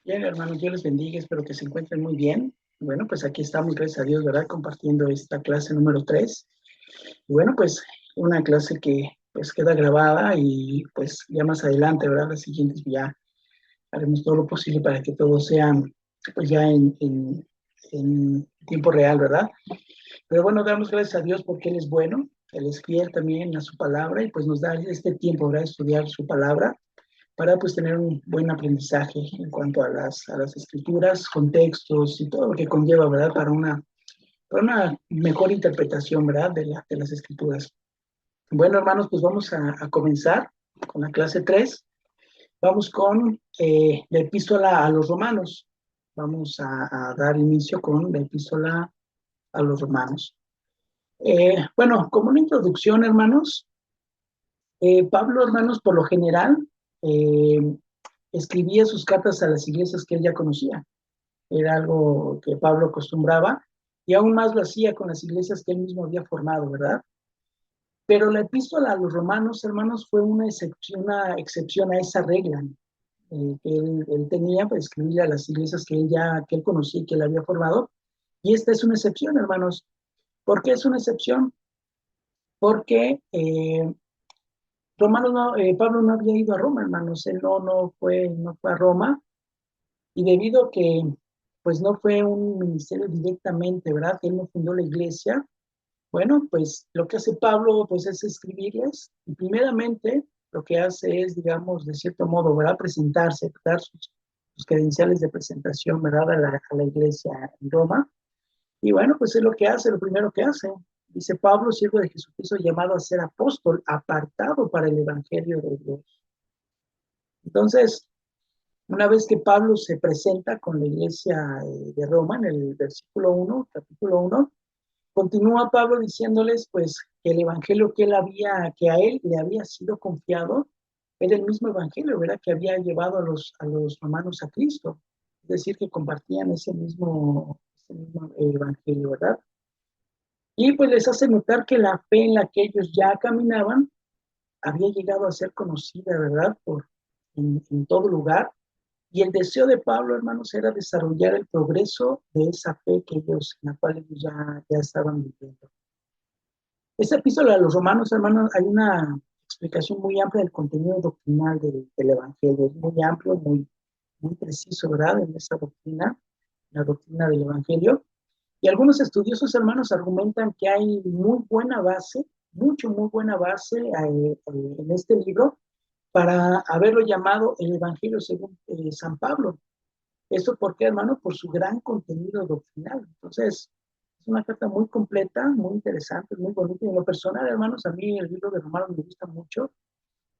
Bien, hermanos, Dios les bendiga, espero que se encuentren muy bien. Bueno, pues aquí estamos, gracias a Dios, ¿verdad? Compartiendo esta clase número 3. Y bueno, pues una clase que pues queda grabada y pues ya más adelante, ¿verdad? Las siguientes ya haremos todo lo posible para que todo sea pues ya en tiempo real, ¿verdad? Pero bueno, damos gracias a Dios porque Él es bueno, Él es fiel también a su palabra y pues nos da este tiempo, ¿verdad? De estudiar su palabra para pues tener un buen aprendizaje en cuanto a las escrituras, contextos y todo lo que conlleva, ¿verdad? Para una mejor interpretación, ¿verdad? De las escrituras. Bueno, hermanos, pues vamos a comenzar con la clase 3. Vamos con la epístola a los romanos. Vamos a dar inicio con la epístola a los romanos. Bueno, como una introducción, hermanos, Pablo, hermanos, por lo general, eh, escribía sus cartas a las iglesias que él ya conocía. Era algo que Pablo acostumbraba y aún más lo hacía con las iglesias que él mismo había formado, ¿verdad? Pero la epístola a los romanos, hermanos, fue una excepción a esa regla que él tenía para escribir a las iglesias que él conocía y que él había formado. Y esta es una excepción, hermanos. ¿Por qué es una excepción? Porque Pablo no había ido a Roma, hermanos. Él no fue a Roma. Y debido a que pues no fue un ministerio directamente, ¿verdad? Él no fundó la iglesia. Bueno, pues lo que hace Pablo pues es escribirles y primeramente lo que hace es, digamos, de cierto modo, ¿verdad? Presentarse, dar sus credenciales de presentación, ¿verdad? A la iglesia en Roma. Y bueno, pues es lo que hace, lo primero que hace. Dice Pablo, siervo de Jesucristo, llamado a ser apóstol, apartado para el evangelio de Dios. Entonces, una vez que Pablo se presenta con la iglesia de Roma, en el versículo 1, capítulo 1, continúa Pablo diciéndoles pues que el evangelio que a él le había sido confiado era el mismo evangelio, ¿verdad? Que había llevado a los romanos a Cristo. Es decir, que compartían ese mismo evangelio, ¿verdad? Y pues les hace notar que la fe en la que ellos ya caminaban había llegado a ser conocida, ¿verdad? En todo lugar. Y el deseo de Pablo, hermanos, era desarrollar el progreso de esa fe en la cual ellos ya estaban viviendo. Esta epístola a los romanos, hermanos, hay una explicación muy amplia del contenido doctrinal del Evangelio. Es muy amplio, muy preciso, ¿verdad? En esa doctrina, la doctrina del Evangelio. Y algunos estudiosos, hermanos, argumentan que hay muy buena base, muy buena base en este libro para haberlo llamado el Evangelio según San Pablo. ¿Esto por qué, hermano? Por su gran contenido doctrinal. Entonces, es una carta muy completa, muy interesante, muy bonita. Y en lo personal, hermanos, a mí el libro de Romanos me gusta mucho.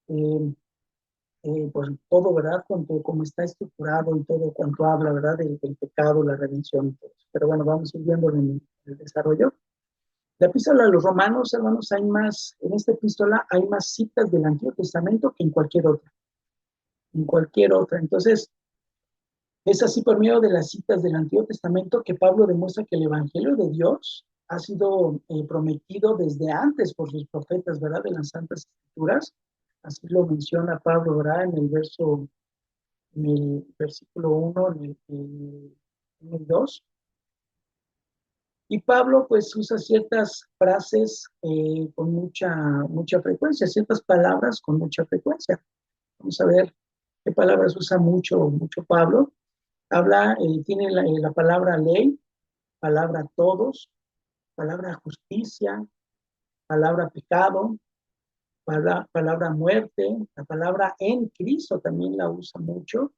Eh, pues todo, ¿verdad? Como está estructurado y todo cuanto habla, ¿verdad? Del pecado, la redención y todo eso. Pero bueno, vamos a ir viendo en el desarrollo. La epístola a los romanos, hermanos, en esta epístola hay más citas del Antiguo Testamento que en cualquier otra. En cualquier otra. Entonces, es así por medio de las citas del Antiguo Testamento que Pablo demuestra que el Evangelio de Dios ha sido prometido desde antes por sus profetas, ¿verdad? De las Santas Escrituras. Así lo menciona Pablo, ¿verdad? En el versículo 1, en el 2. Y Pablo pues usa ciertas frases con mucha frecuencia, ciertas palabras con mucha frecuencia. Vamos a ver qué palabras usa mucho Pablo. Tiene la palabra ley, palabra todos, palabra justicia, palabra pecado, palabra muerte, la palabra en Cristo también la usa mucho,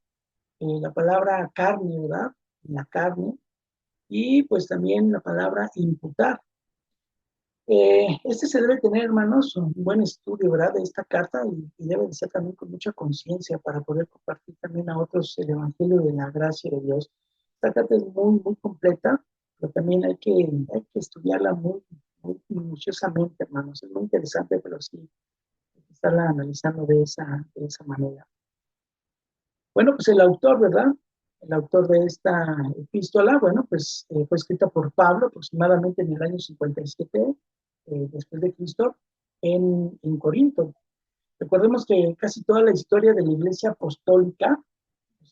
la palabra carne, ¿verdad? La carne, y pues también la palabra imputar. Este se debe tener, hermanos, un buen estudio, ¿verdad? De esta carta y debe de ser también con mucha conciencia para poder compartir también a otros el Evangelio de la gracia de Dios. Esta carta es muy completa, pero también hay que estudiarla muy minuciosamente, hermanos. Es muy interesante, pero sí, hay que estarla analizando de esa manera. Bueno, pues el autor, ¿verdad? El autor de esta epístola, bueno, pues fue escrita por Pablo aproximadamente en el año 57 después de Cristo en Corinto. Recordemos que casi toda la historia de la iglesia apostólica,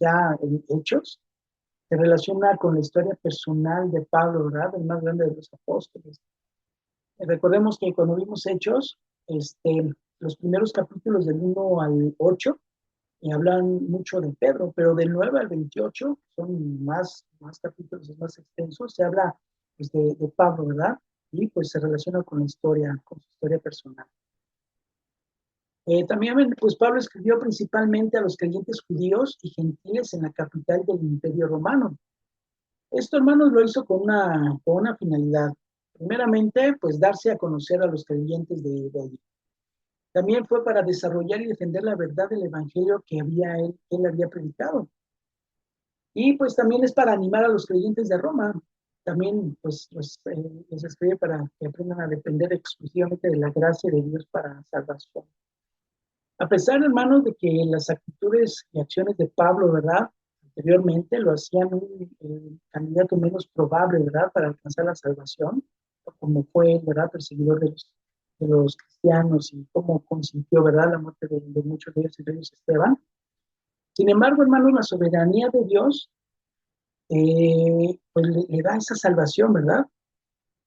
ya en Hechos, se relaciona con la historia personal de Pablo, ¿verdad? El más grande de los apóstoles. Recordemos que cuando vimos Hechos, los primeros capítulos del 1 al 8 hablan mucho de Pedro, pero del 9 al 28 son más capítulos, es más extenso, se habla pues, de Pablo, ¿verdad? Y pues se relaciona con su historia personal. También, pues Pablo escribió principalmente a los creyentes judíos y gentiles en la capital del Imperio Romano. Esto, hermanos, lo hizo con una finalidad. Primeramente, pues darse a conocer a los creyentes de allí. También fue para desarrollar y defender la verdad del evangelio que él había predicado. Y pues también es para animar a los creyentes de Roma. También pues les escribe para que aprendan a depender exclusivamente de la gracia de Dios para salvación. A pesar, hermanos, de que las actitudes y acciones de Pablo, ¿verdad? Anteriormente lo hacían un candidato menos probable, ¿verdad? Para alcanzar la salvación, como fue, ¿verdad? Perseguidor de los cristianos y cómo consintió, ¿verdad? La muerte de muchos de ellos, entre ellos Esteban. Sin embargo, hermanos, la soberanía de Dios, pues le da esa salvación, ¿verdad?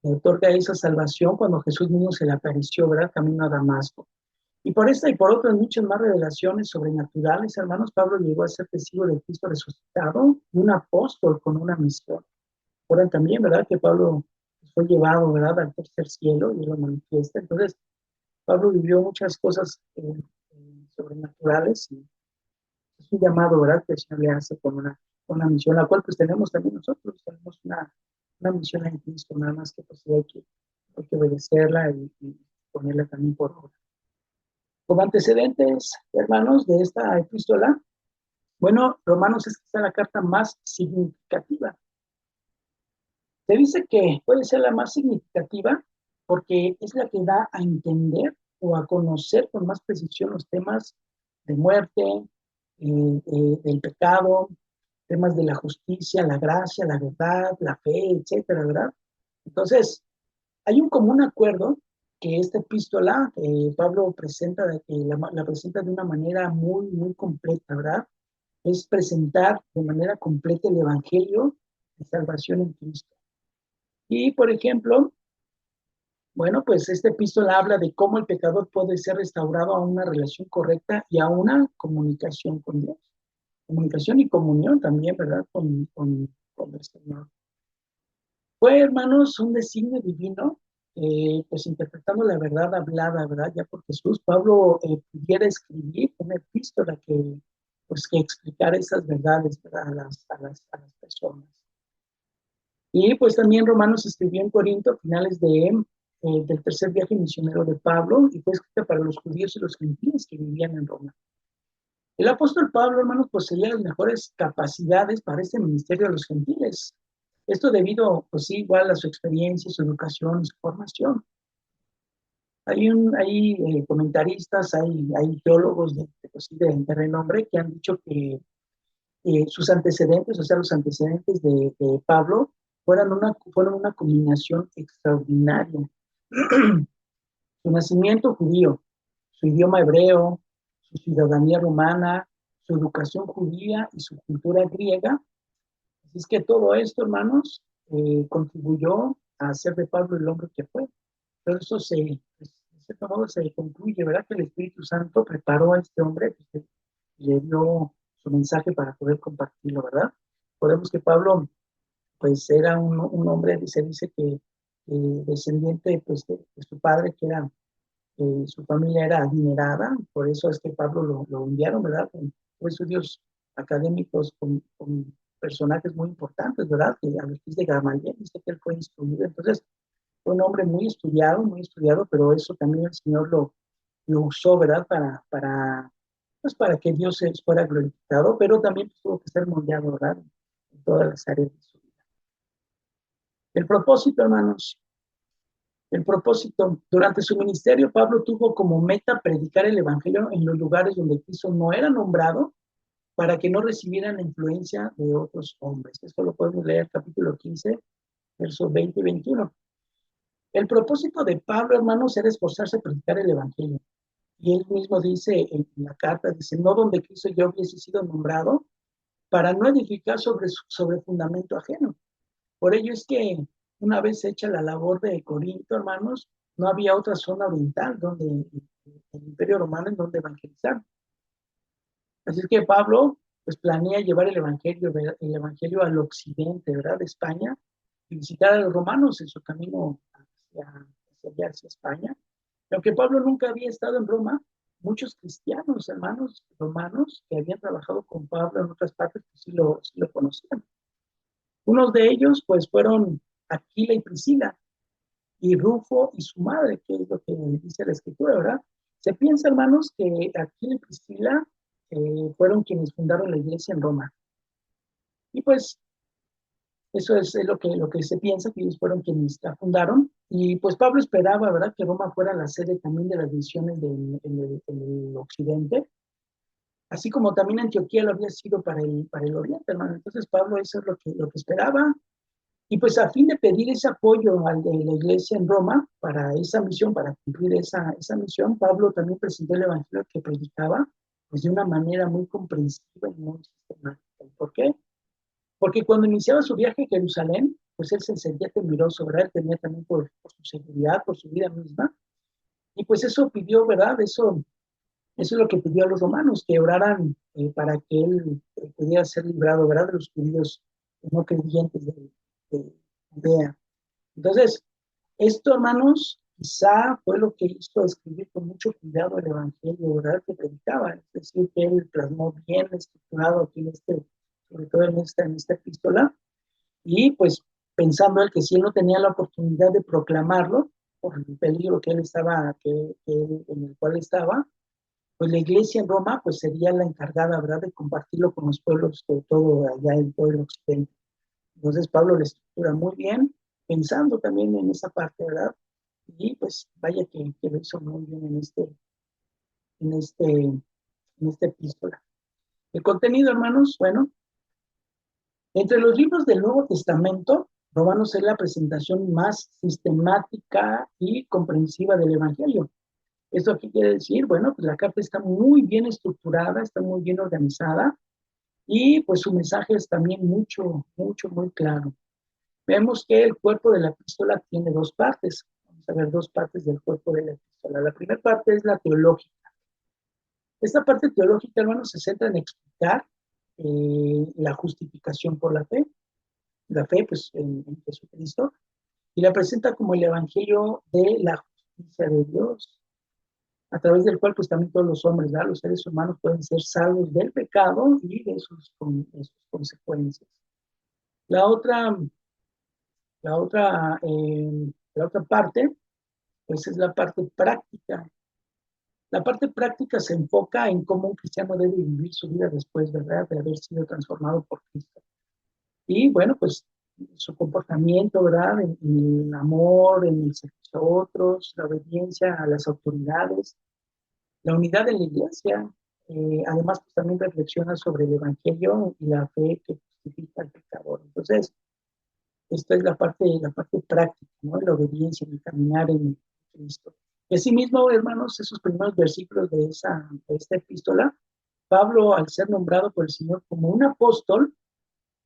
Le otorga esa salvación cuando Jesús mismo se le apareció, ¿verdad? Camino a Damasco. Y por esta y por otras muchas más revelaciones sobrenaturales, hermanos, Pablo llegó a ser testigo de Cristo resucitado y un apóstol con una misión. Recuerdan también, ¿verdad? Que Pablo fue llevado, ¿verdad? Al tercer cielo y lo manifiesta. Entonces, Pablo vivió muchas cosas sobrenaturales y es un llamado, ¿verdad? Que el Señor le hace con una misión, la cual pues tenemos también nosotros, tenemos una misión en Cristo, nada más que pues hay que obedecerla y ponerla también por obra. Como antecedentes, hermanos, de esta epístola, bueno, Romanos es quizá la carta más significativa. Se dice que puede ser la más significativa porque es la que da a entender o a conocer con más precisión los temas de muerte, del pecado, temas de la justicia, la gracia, la verdad, la fe, etcétera, ¿verdad? Entonces, hay un común acuerdo que esta epístola Pablo presenta, la presenta de una manera muy completa, ¿verdad? Es presentar de manera completa el Evangelio de salvación en Cristo. Y, por ejemplo, bueno, pues esta epístola habla de cómo el pecador puede ser restaurado a una relación correcta y a una comunicación con Dios. Comunicación y comunión también, ¿verdad? Con el Señor. Fue, hermanos, un designio divino, pues interpretando la verdad hablada, ¿verdad? Ya por Jesús, Pablo pudiera escribir una epístola pues, que explicara esas verdades, ¿verdad? A las personas. Y pues también Romanos escribió en Corinto a finales del tercer viaje misionero de Pablo y fue escrita para los judíos y los gentiles que vivían en Roma. El apóstol Pablo, hermanos, poseía las mejores capacidades para este ministerio a los gentiles. Esto debido, pues sí, igual a su experiencia, su educación, su formación. Hay comentaristas, hay teólogos pues, de renombre que han dicho que sus antecedentes, o sea, los antecedentes de Pablo, fueron una combinación extraordinaria. Su nacimiento judío, su idioma hebreo, su ciudadanía romana, su educación judía y su cultura griega. Así es que todo esto, hermanos, contribuyó a hacer de Pablo el hombre que fue. Pero eso de cierto modo se concluye, ¿verdad? Que el Espíritu Santo preparó a este hombre, pues, le dio su mensaje para poder compartirlo, ¿verdad? Podemos que Pablo, pues, era un hombre, se dice que descendiente, pues, de su padre, que era su familia era adinerada, por eso es que Pablo lo enviaron, ¿verdad? Con estudios académicos con personajes muy importantes, ¿verdad? Que a los pies de Gamaliel, dice que él fue instruido. Entonces, fue un hombre muy estudiado, pero eso también el Señor lo usó, ¿verdad? Pues para que Dios fuera glorificado, pero también pues, tuvo que ser moldeado, ¿verdad? En todas las áreas de su vida. El propósito, hermanos, el propósito. Durante su ministerio, Pablo tuvo como meta predicar el Evangelio en los lugares donde Cristo no era nombrado para que no recibieran la influencia de otros hombres. Esto lo podemos leer capítulo 15, versos 20 y 21. El propósito de Pablo, hermanos, era esforzarse a predicar el Evangelio. Y él mismo dice en la carta, dice, no donde Cristo yo hubiese sido nombrado, para no edificar sobre fundamento ajeno. Por ello es que una vez hecha la labor de Corinto, hermanos, no había otra zona oriental donde el Imperio Romano en donde evangelizar. Así es que Pablo pues planea llevar el evangelio al occidente, ¿verdad? De España y visitar a los romanos en su camino hacia España. Y aunque Pablo nunca había estado en Roma, muchos cristianos, hermanos romanos que habían trabajado con Pablo en otras partes, pues sí lo conocían. Unos de ellos, pues, fueron Aquila y Priscila, y Rufo y su madre, que es lo que dice la escritura, ¿verdad? Se piensa, hermanos, que Aquila y Priscila fueron quienes fundaron la iglesia en Roma. Y pues eso es lo que se piensa, que ellos fueron quienes la fundaron. Y pues Pablo esperaba, ¿verdad?, que Roma fuera la sede también de las misiones en el occidente, así como también Antioquía lo había sido para el oriente, hermano. Entonces Pablo eso es lo que esperaba. Y pues a fin de pedir ese apoyo al de la iglesia en Roma para esa misión, para cumplir esa misión, Pablo también presentó el evangelio que predicaba pues de una manera muy comprensiva y muy sistemática. ¿Por qué? Porque cuando iniciaba su viaje a Jerusalén, pues él se sentía temeroso, ¿verdad? Él temía también por su seguridad, por su vida misma. Y pues eso pidió, ¿verdad? Eso es lo que pidió a los romanos, que oraran para que él pudiera ser librado, ¿verdad? De los judíos no creyentes de Judea. Entonces, esto, hermanos, quizá fue lo que hizo escribir con mucho cuidado el evangelio, ¿verdad? Que predicaba. Es decir, que él plasmó bien estructurado aquí sobre todo en esta epístola, y pues pensando él que si él no tenía la oportunidad de proclamarlo, por el peligro que él estaba, en el cual estaba, pues la iglesia en Roma pues sería la encargada, ¿verdad?, de compartirlo con los pueblos de todo allá en todo el occidente. Entonces Pablo le estructura muy bien, pensando también en esa parte, ¿verdad? Y pues vaya que lo hizo muy bien en este, en esta epístola. El contenido, hermanos, bueno, entre los libros del Nuevo Testamento, Romanos es la presentación más sistemática y comprensiva del Evangelio. ¿Esto qué quiere decir? Bueno, pues la carta está muy bien estructurada, está muy bien organizada y pues su mensaje es también muy claro. Vemos que el cuerpo de la epístola tiene dos partes. Vamos a ver dos partes del cuerpo de la epístola. La primera parte es la teológica. Esta parte teológica, hermanos, se centra en explicar la justificación por la fe pues, en Jesucristo, y la presenta como el evangelio de la justicia de Dios, a través del cual pues también todos los hombres, ¿verdad?, los seres humanos pueden ser salvos del pecado y de sus consecuencias. La otra, la otra, la otra parte, pues es la parte práctica. La parte práctica se enfoca en cómo un cristiano debe vivir su vida después, ¿verdad?, de haber sido transformado por Cristo. Y bueno, pues su comportamiento, ¿verdad?, en el amor, en el servicio a otros, la obediencia a las autoridades, la unidad de la iglesia. Además, pues también reflexiona sobre el evangelio y la fe que justifica al pecador. Entonces, esta es la parte práctica, ¿no? La obediencia, el caminar en Cristo. Y asimismo, hermanos, esos primeros versículos de esta epístola, Pablo, al ser nombrado por el Señor como un apóstol,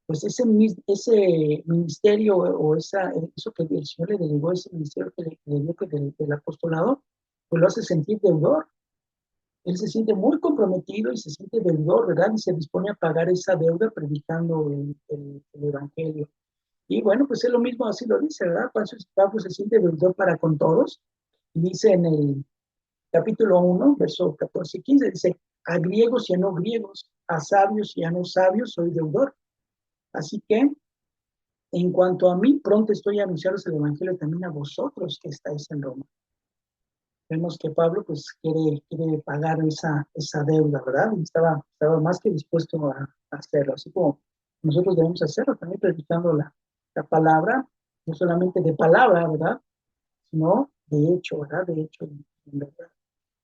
pues ese ministerio o eso que el Señor le delegó, ese ministerio que le dio del apostolado, pues lo hace sentir deudor. Él se siente muy comprometido y se siente deudor, ¿verdad? Y se dispone a pagar esa deuda predicando el Evangelio. Y bueno, pues es lo mismo, así lo dice, ¿verdad? Pablo se siente deudor para con todos. Y dice en el capítulo 1, verso 14 y 15, dice, a griegos y a no griegos, a sabios y a no sabios soy deudor. Así que, en cuanto a mí, pronto estoy a anunciaros el Evangelio también a vosotros que estáis en Roma. Vemos que Pablo pues quiere pagar esa deuda, ¿verdad? Y estaba más que dispuesto a hacerlo, así como nosotros debemos hacerlo, también predicando la palabra, no solamente de palabra, ¿verdad?, sino de hecho, ¿verdad? De hecho, en verdad,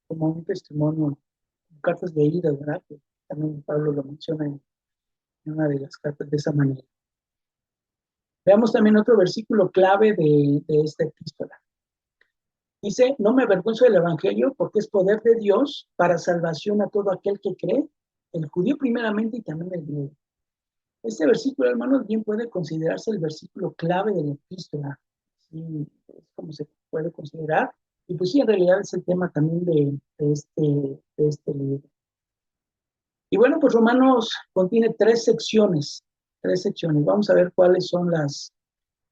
como un testimonio, cartas de ida, ¿verdad? Que también Pablo lo menciona en una de las cartas de esa manera. Veamos también otro versículo clave de esta epístola. Dice, no me avergüenzo del Evangelio porque es poder de Dios para salvación a todo aquel que cree, el judío primeramente y también el griego. Este versículo, hermanos, bien puede considerarse el versículo clave de la epístola. Sí, es como se puede considerar. Y pues sí, en realidad es el tema también de este libro. Y bueno, pues Romanos contiene tres secciones. Tres secciones. Vamos a ver cuáles son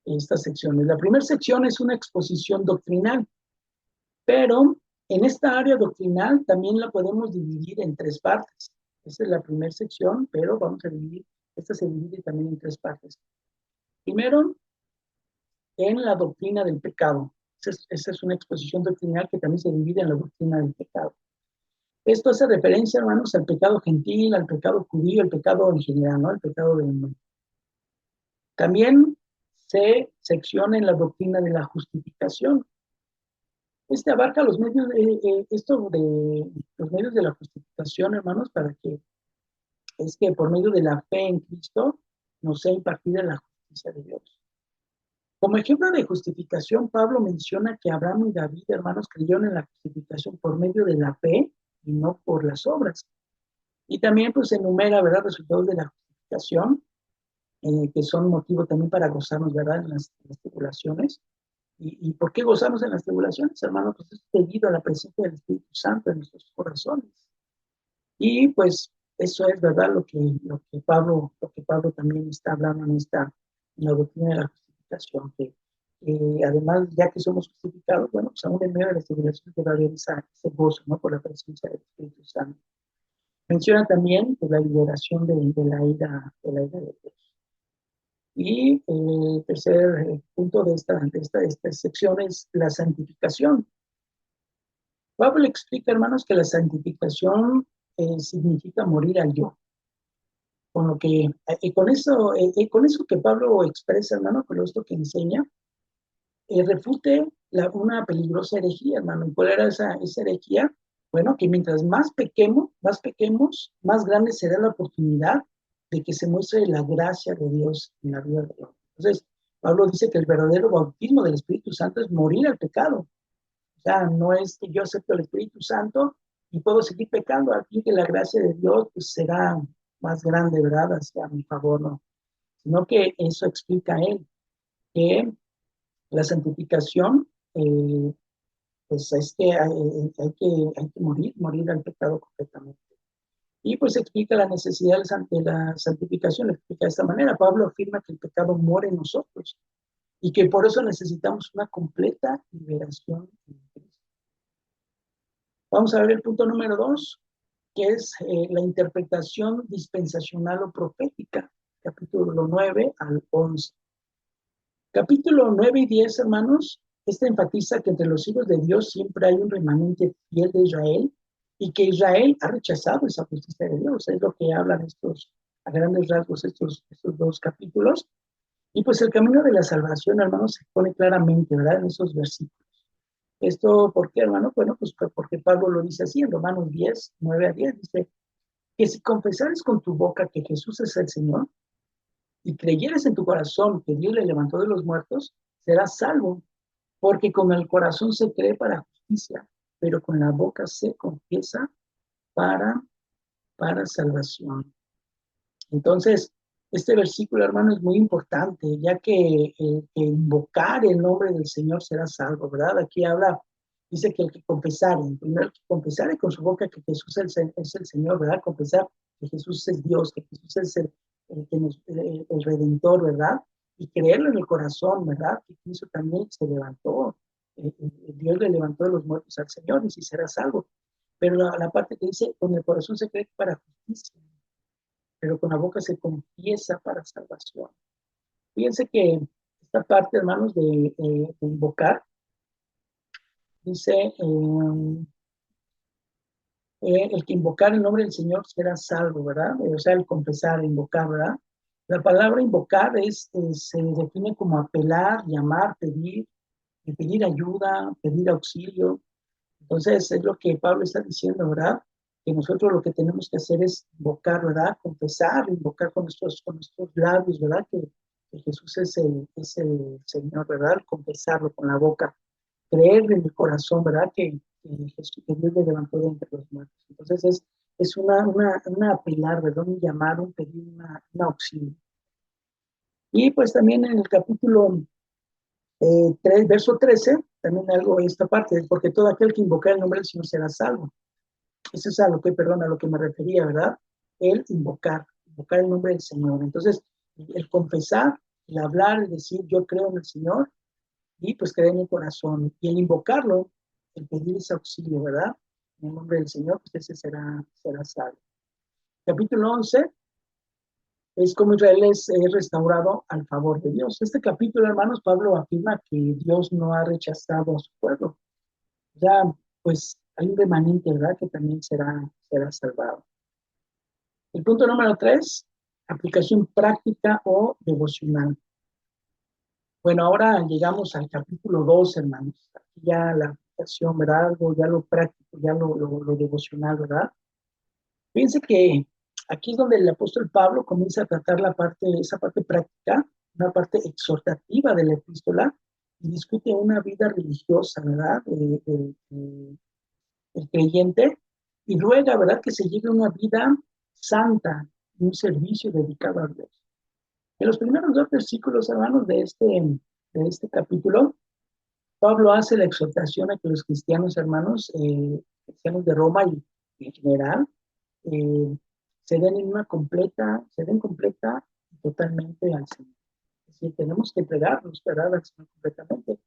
estas secciones. La primera sección es una exposición doctrinal, pero en esta área doctrinal también la podemos dividir en tres partes. Esa es la primera sección, pero vamos a dividir, esta se divide también en tres partes. Primero, en la doctrina del pecado. Esa es una exposición doctrinal que también se divide en la doctrina del pecado. Esto hace referencia, hermanos, al pecado gentil, al pecado judío, al pecado en general, ¿no? El pecado del mundo. También se secciona en la doctrina de la justificación. Este abarca los medios los medios de la justificación, hermanos, para que es que por medio de la fe en Cristo nos sea impartida la justicia de Dios. Como ejemplo de justificación, Pablo menciona que Abraham y David, hermanos, creyeron en la justificación por medio de la fe y no por las obras. Y también pues enumera, ¿verdad?, resultados de la justificación, que son motivo también para gozarnos, ¿verdad?, en las tribulaciones. ¿Y por qué gozamos en las tribulaciones, hermanos? Pues es debido a la presencia del Espíritu Santo en nuestros corazones. Y pues eso es, ¿verdad?, lo que Pablo también está hablando en la doctrina de la justificación, que además, ya que somos justificados, bueno, pues aún en medio de las tribulaciones debe haber ese gozo, ¿no?, por la presencia del Espíritu Santo. Menciona también pues, la liberación de la ira de Dios. Y el tercer punto de esta sección es la santificación. Pablo explica, hermanos, que la santificación significa morir al yo. Con lo que, con eso que Pablo expresa, hermano, con esto que enseña, refute una peligrosa herejía, hermano. ¿Y cuál era esa herejía? Bueno, que mientras más pequemos, más grande será la oportunidad de que se muestre la gracia de Dios en la vida de Dios. Entonces, Pablo dice que el verdadero bautismo del Espíritu Santo es morir al pecado. O sea, no es que yo acepto el Espíritu Santo y puedo seguir pecando, aquí que la gracia de Dios pues, será más grande, ¿verdad?, hacia mi favor, ¿no? Sino que eso explica él, que la santificación, pues es que hay que morir al pecado completamente. Y pues explica la necesidad de la santificación, lo explica de esta manera. Pablo afirma que el pecado muere en nosotros y que por eso necesitamos una completa liberación en Cristo. Vamos a ver el punto número 2, que es la interpretación dispensacional o profética, capítulo 9 al 11. Capítulo 9 y 10, hermanos, este enfatiza que entre los hijos de Dios siempre hay un remanente fiel de Israel y que Israel ha rechazado esa justicia de Dios. Es lo que hablan a grandes rasgos, estos dos capítulos. Y pues el camino de la salvación, hermanos, se pone claramente, ¿verdad?, en esos versículos. ¿Esto por qué, hermano? Bueno, pues porque Pablo lo dice así en Romanos 10, 9 a 10, dice que si confesares con tu boca que Jesús es el Señor y creyeres en tu corazón que Dios le levantó de los muertos, serás salvo, porque con el corazón se cree para justicia, pero con la boca se confiesa para, para salvación. Entonces, este versículo, hermano, es muy importante, ya que invocar el nombre del Señor será salvo, ¿verdad? Aquí habla, dice que el que confesare, primero el que confesare con su boca que Jesús es el Señor, ¿verdad? Confesar que Jesús es Dios, que Jesús es el Redentor, ¿verdad? Y creerlo en el corazón, ¿verdad? Que Cristo también se levantó, Dios le levantó de los muertos al Señor y si será salvo. Pero la parte que dice, con el corazón se cree para justicia, pero con la boca se confiesa para salvación. Fíjense que esta parte, hermanos, de invocar, dice, el que invocar el nombre del Señor será salvo, ¿verdad? O sea, el confesar, invocar, ¿verdad? La palabra invocar se define como apelar, llamar, pedir ayuda, pedir auxilio. Entonces, es lo que Pablo está diciendo, ¿verdad? Que nosotros lo que tenemos que hacer es invocar, ¿verdad? Confesar, invocar con nuestros labios, ¿verdad? Que Jesús es el Señor, ¿verdad? Confesarlo con la boca, creer en el corazón, ¿verdad? Que Dios le levantó de entre los muertos. Entonces, es es una apelar, ¿verdad? Un llamar, un pedir una auxilio. Y pues también en el capítulo 3, verso 13, también algo esta parte, porque todo aquel que invoca el nombre del Señor será salvo. Eso es a lo que, perdón, a lo que me refería, ¿verdad? El invocar el nombre del Señor. Entonces, el confesar, el hablar, el decir, yo creo en el Señor, y pues creer en el corazón. Y el invocarlo, el pedir ese auxilio, ¿verdad? En el nombre del Señor, pues ese será salvo. Capítulo 11 es como Israel es restaurado al favor de Dios. Este capítulo, hermanos, Pablo afirma que Dios no ha rechazado a su pueblo. Ya, pues hay un remanente, ¿verdad? Que también será salvado. El punto número 3, aplicación práctica o devocional. Bueno, ahora llegamos al capítulo 2, hermanos. Aquí ya la aplicación, ¿verdad? Algo, ya lo práctico, ya lo devocional, ¿verdad? Fíjense que aquí es donde el apóstol Pablo comienza a tratar esa parte práctica, una parte exhortativa de la epístola, y discute una vida religiosa, ¿verdad? El creyente, y ruega, ¿verdad?, que se lleve una vida santa, un servicio dedicado a Dios. En los primeros 2 versículos, hermanos, de este capítulo, Pablo hace la exhortación a que los cristianos, hermanos, cristianos de Roma y en general, eh, se den completa y totalmente al Señor. Es decir, tenemos que entregarnos, ¿verdad?, al Señor completamente.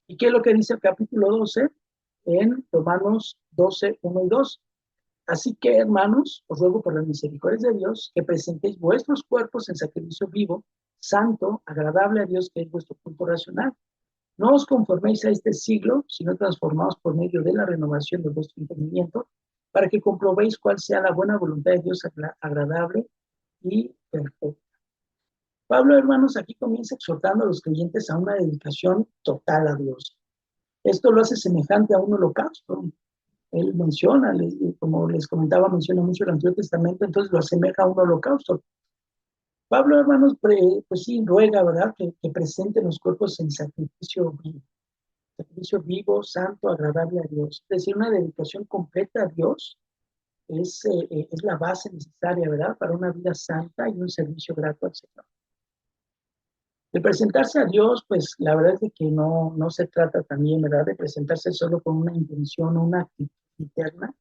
¿Y qué es lo que dice el capítulo 12 en Romanos 12, 1 y 2? Así que, hermanos, os ruego por las misericordias de Dios que presentéis vuestros cuerpos en sacrificio vivo, santo, agradable a Dios, que es vuestro culto racional. No os conforméis a este siglo, sino transformaos por medio de la renovación de vuestro entendimiento, para que comprobéis cuál sea la buena voluntad de Dios agradable y perfecta. Pablo, hermanos, aquí comienza exhortando a los creyentes a una dedicación total a Dios. Esto lo hace semejante a un holocausto. Él menciona, como les comentaba, menciona mucho el Antiguo Testamento, entonces lo asemeja a un holocausto. Pablo, hermanos, pues sí, ruega, ¿verdad?, que presenten los cuerpos en sacrificio vivo, santo, agradable a Dios. Es decir, una dedicación completa a Dios es la base necesaria, ¿verdad?, para una vida santa y un servicio grato al Señor. De presentarse a Dios, pues la verdad es de que no se trata también, ¿verdad?, de presentarse solo con una intención o una actitud interna,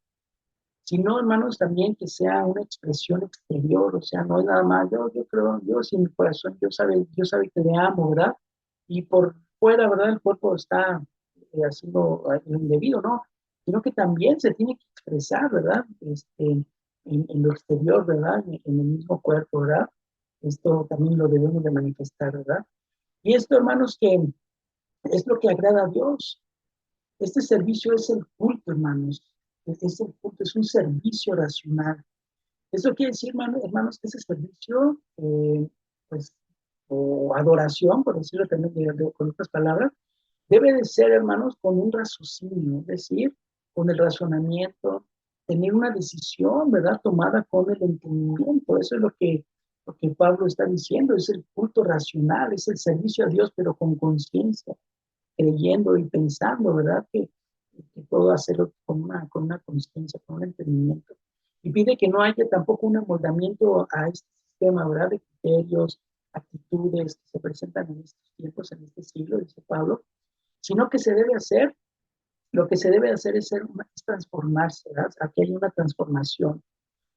sino, hermanos, también que sea una expresión exterior, o sea, no es nada más, yo creo en Dios y en mi corazón, Dios sabe que le amo, ¿verdad? Y por fuera, ¿verdad?, el cuerpo está haciendo lo indebido, ¿no? Sino que también se tiene que expresar, ¿verdad? En lo exterior, ¿verdad? En el mismo cuerpo, ¿verdad? Esto también lo debemos de manifestar, ¿verdad? Y esto, hermanos, que es lo que agrada a Dios. Este servicio es el culto, hermanos. Es el culto, es un servicio racional. Eso quiere decir, hermanos, que ese servicio, pues, o adoración, por decirlo también con otras palabras, debe de ser, hermanos, con un raciocinio, es decir, con el razonamiento, tener una decisión, ¿verdad?, tomada con el entendimiento. Eso es lo que Pablo está diciendo, es el culto racional, es el servicio a Dios, pero con conciencia, creyendo y pensando, ¿verdad?, que puedo hacerlo con una conciencia, con un entendimiento. Y pide que no haya tampoco un amoldamiento a este sistema, ¿verdad?, de criterios, actitudes que se presentan en estos tiempos, en este siglo, dice Pablo, sino que lo que se debe hacer es transformarse, ¿verdad? Aquí hay una transformación.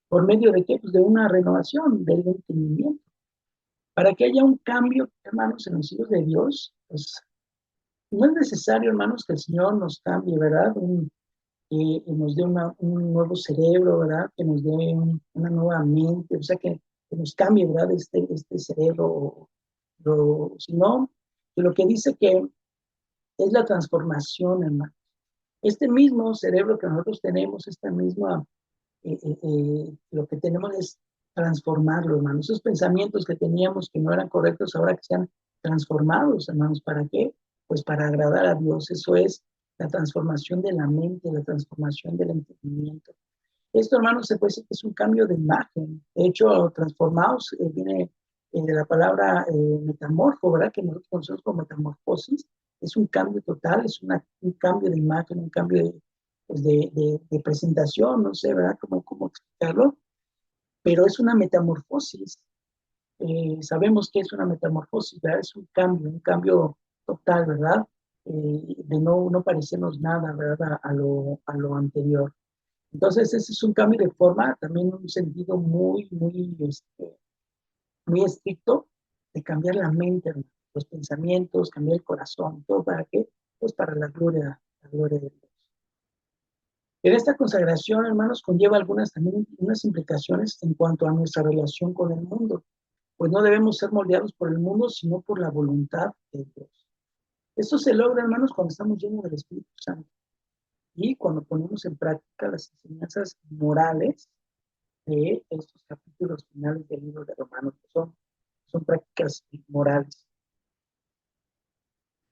¿Por medio de qué? Pues de una renovación del entendimiento. Para que haya un cambio, hermanos, en los hijos de Dios, pues no es necesario, hermanos, que el Señor nos cambie, ¿verdad? Nos dé un nuevo cerebro, ¿verdad? Que nos dé una nueva mente, o sea, que nos cambie, ¿verdad? Este cerebro, sino que lo que dice que es la transformación, hermano. Este mismo cerebro que nosotros tenemos, lo que tenemos es transformarlo, hermanos. Esos pensamientos que teníamos que no eran correctos, ahora que sean transformados, hermanos. ¿Para qué? Pues para agradar a Dios. Eso es la transformación de la mente, la transformación del entendimiento. Esto, hermanos, se puede decir que es un cambio de imagen. De hecho, transformados viene de la palabra metamorfo, ¿verdad?, que nosotros conocemos como metamorfosis. Es un cambio total, es un cambio de imagen, un cambio pues de presentación, no sé, ¿verdad? Cómo explicarlo, pero es una metamorfosis. Sabemos que es una metamorfosis, ¿verdad? Es un cambio total, ¿verdad? De no parecernos nada, ¿verdad? A lo anterior. Entonces, ese es un cambio de forma, también en un sentido muy estricto, de cambiar la mente, los pensamientos, cambiar el corazón, todo para qué, pues para la gloria de Dios. En esta consagración, hermanos, conlleva también unas implicaciones en cuanto a nuestra relación con el mundo, pues no debemos ser moldeados por el mundo, sino por la voluntad de Dios. Esto se logra, hermanos, cuando estamos llenos del Espíritu Santo y cuando ponemos en práctica las enseñanzas morales de estos capítulos finales del libro de Romanos, que son prácticas morales.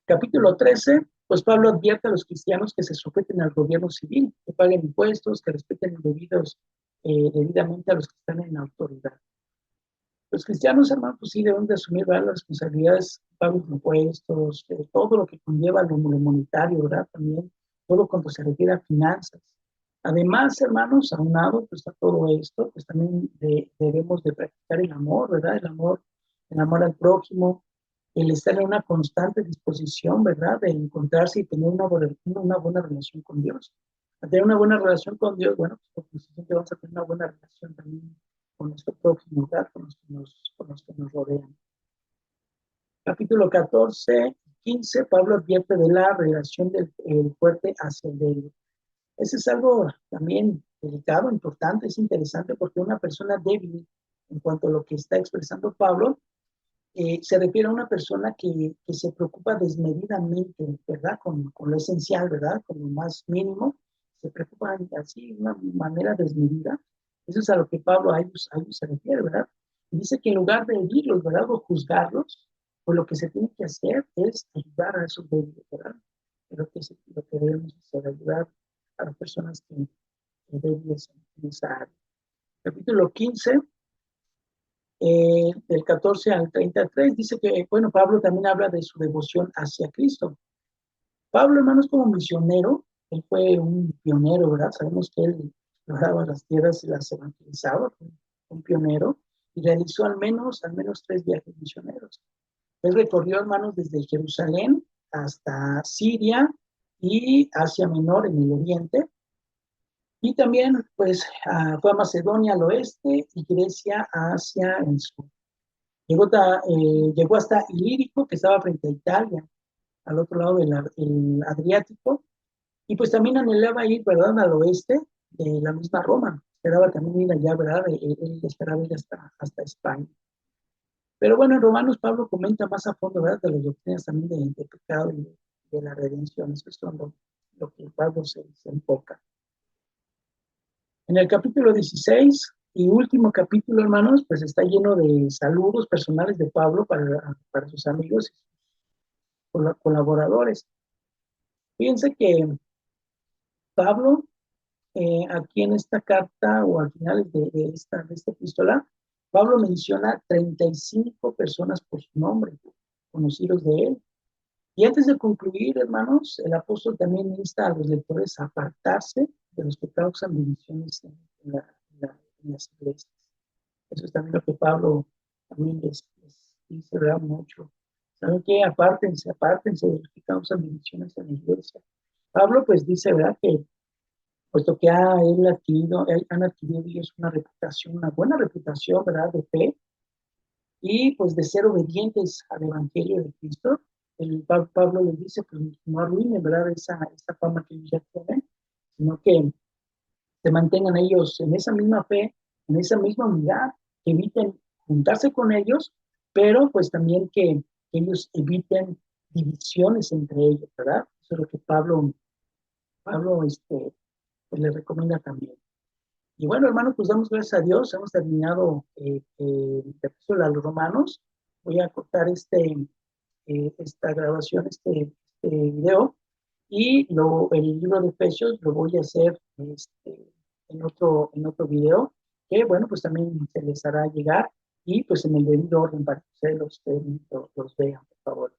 Capítulo 13, pues Pablo advierte a los cristianos que se sujeten al gobierno civil, que paguen impuestos, que respeten debidamente a los que están en autoridad. Los cristianos, hermanos, pues sí deben de asumir, ¿verdad?, las responsabilidades, pago de impuestos, todo lo que conlleva lo monetario, ¿verdad? También todo cuando se refiere a finanzas. Además, hermanos, aunado pues a todo esto, pues también debemos de practicar el amor, ¿verdad? El amor al prójimo, el estar en una constante disposición, ¿verdad? De encontrarse y tener una buena relación con Dios. Al tener una buena relación con Dios, bueno, pues por consiguiente vamos a tener una buena relación también con nuestro prójimo, ¿verdad? Con los que nos rodean. Capítulo 14 y 15, Pablo advierte de la relación del fuerte hacia el débil. Ese es algo también delicado, importante, es interesante porque una persona débil, en cuanto a lo que está expresando Pablo, se refiere a una persona que se preocupa desmedidamente, ¿verdad? Con lo esencial, ¿verdad? Con lo más mínimo, se preocupa así de una manera desmedida. Eso es a lo que Pablo a ellos se refiere, ¿verdad? Y dice que en lugar de herirlos, ¿verdad? O juzgarlos, pues lo que se tiene que hacer es ayudar a esos débiles, ¿verdad? Es lo que debemos hacer, ayudar a las personas que débiles en esa área. Capítulo 15, del 14 al 33, dice que, bueno, Pablo también habla de su devoción hacia Cristo. Pablo, hermanos, como misionero, él fue un pionero, ¿verdad? Sabemos que él exploraba las tierras y las evangelizaba, fue un pionero, y realizó al menos 3 viajes misioneros. Él recorrió, hermanos, desde Jerusalén hasta Siria y Asia Menor en el oriente, y también, pues, fue a Macedonia al oeste y Grecia a Asia en el sur. Llegó hasta Ilírico, que estaba frente a Italia, al otro lado del Adriático, y pues también anhelaba ir, ¿verdad?, al oeste de la misma Roma. Esperaba también ir allá, ¿verdad? Él esperaba ir hasta España. Pero bueno, en Romanos Pablo comenta más a fondo, ¿verdad?, de las doctrinas también de pecado y de la redención. Eso es lo que Pablo se enfoca. En el capítulo 16 y último capítulo, hermanos, pues está lleno de saludos personales de Pablo para sus amigos y colaboradores. Fíjense que Pablo, aquí en esta carta o al final de esta epístola, Pablo menciona 35 personas por su nombre, conocidos de él. Y antes de concluir, hermanos, el apóstol también insta a los lectores a apartarse de los que causan divisiones en las iglesias. Eso es también lo que Pablo también les dice, ¿verdad? Mucho. ¿Saben qué? Apártense de los que causan divisiones en la iglesia. Pablo pues dice, ¿verdad?, que puesto que han adquirido ellos una reputación, una buena reputación, ¿verdad?, de fe, y pues de ser obedientes al Evangelio de Cristo, Pablo les dice, pues no arruinen, ¿verdad?, esa fama que ellos ya tienen, sino que se mantengan ellos en esa misma fe, en esa misma unidad, que eviten juntarse con ellos, pero pues también que ellos eviten divisiones entre ellos, ¿verdad? Eso es lo que Pablo pues, le recomienda también. Y bueno, hermanos, pues damos gracias a Dios, hemos terminado el epístola a los Romanos. Voy a cortar esta grabación, este video, y el libro de Efesios lo voy a hacer en otro video, que bueno, pues también se les hará llegar, y pues en el debido orden para que ustedes los vean, por favor.